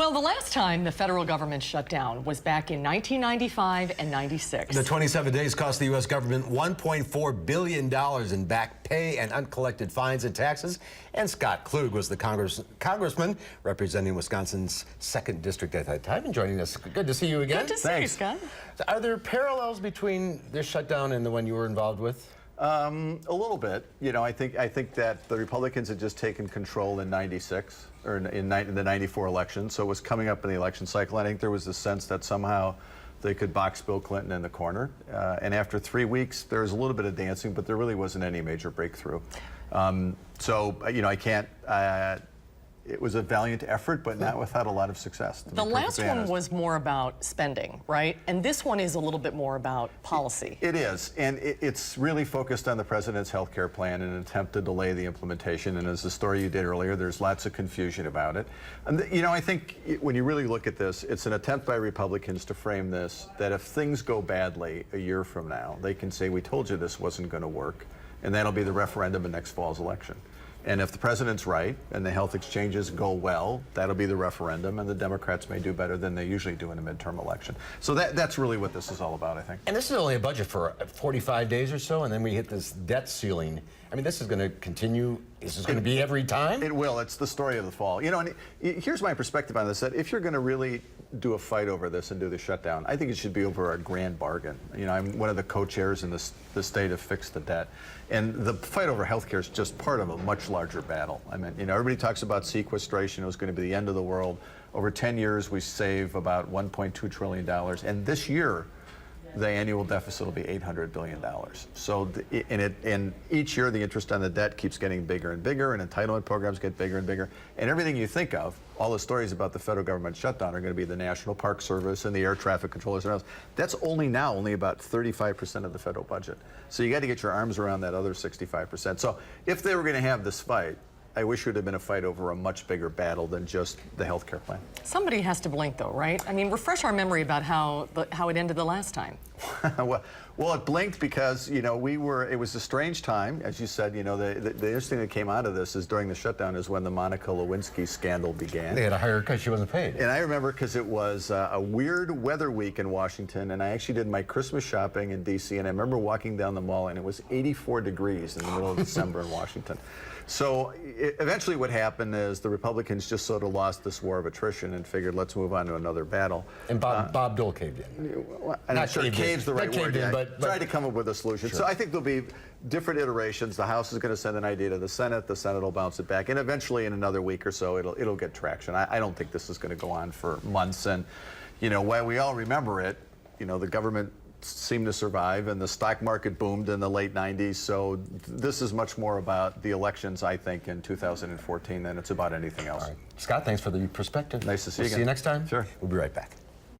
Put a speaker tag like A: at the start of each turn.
A: Well, the last time the federal government shut down was back in 1995 and 96.
B: The 27 days cost the U.S. government $1.4 billion in back pay and uncollected fines and taxes. And Scott Klug was the congressman representing Wisconsin's 2nd District at that time and joining us. Good to see you again.
A: Good to see you, Scott.
B: So are there parallels between this shutdown and the one you were involved with?
C: A little bit. You know, I think that the Republicans had just taken control in '96 or in the '94 election, so it was coming up in the election cycle. I think there was a sense that somehow they could box Bill Clinton in the corner. And after 3 weeks, there was a little bit of dancing, but there really wasn't any major breakthrough. So you know, I can't. It was a valiant effort, but not without a lot of success.
A: The last one was more about spending, right? And this one is a little bit more about policy.
C: It is, and it's really focused on the president's health care plan in an attempt to delay the implementation. And as the story you did earlier, there's lots of confusion about it. And you know, I think when you really look at this, it's an attempt by Republicans to frame this, that if things go badly a year from now, they can say, we told you this wasn't going to work, and that'll be the referendum in next fall's election. And if the president's right and the health exchanges go well, that'll be the referendum, and the Democrats may do better than they usually do in a midterm election. So that's really what this is all about, I think.
B: And this is only a budget for 45 days or so, and then we hit this debt ceiling. I mean, this is going to continue. Is this going to be every time?
C: It will. It's the story of the fall. You know, and here's my perspective on this, that if you're going to really do a fight over this and do the shutdown, I think it should be over a grand bargain. You know, I'm one of the co-chairs in the state of Fix the Debt. And the fight over health care is just part of a much larger battle. I mean, you know, everybody talks about sequestration. It was going to be the end of the world. Over 10 years, we save about $1.2 trillion. And this year, the annual deficit will be $800 billion. So, and each year the interest on the debt keeps getting bigger and bigger, and entitlement programs get bigger and bigger. And everything you think of, all the stories about the federal government shutdown are going to be the National Park Service and the air traffic controllers and else. That's only about 35% of the federal budget. So you got to get your arms around that other 65%. So if they were going to have this fight, I wish it would have been a fight over a much bigger battle than just the health care plan.
A: Somebody has to blink, though, right? I mean, refresh our memory about how it ended the last time.
C: Well, it blinked because, you know, it was a strange time. As you said, you know, the interesting thing that came out of this is during the shutdown is when the Monica Lewinsky scandal began.
B: They had to hire her because she wasn't paid.
C: And I remember because it was a weird weather week in Washington, and I actually did my Christmas shopping in D.C., and I remember walking down the mall, and it was 84 degrees in the middle of December in Washington. So eventually what happened is the Republicans just sort of lost this war of attrition and figured, let's move on to another battle.
B: And Bob Dole caved in.
C: I'm not sure cave's the right word.
B: But
C: tried to come up with a solution. Sure. So I think there'll be different iterations. The House is going to send an idea to the Senate will bounce it back, and eventually in another week or so it'll get traction. I don't think this is going to go on for months, and you know, while we all remember it, you know, the government seemed to survive, and the stock market boomed in the late 90s. So this is much more about the elections, I think, in 2014 than it's about anything else.
B: All right. Scott, thanks for the perspective.
C: Nice to see you again.
B: See you next time.
C: Sure.
B: We'll be right back.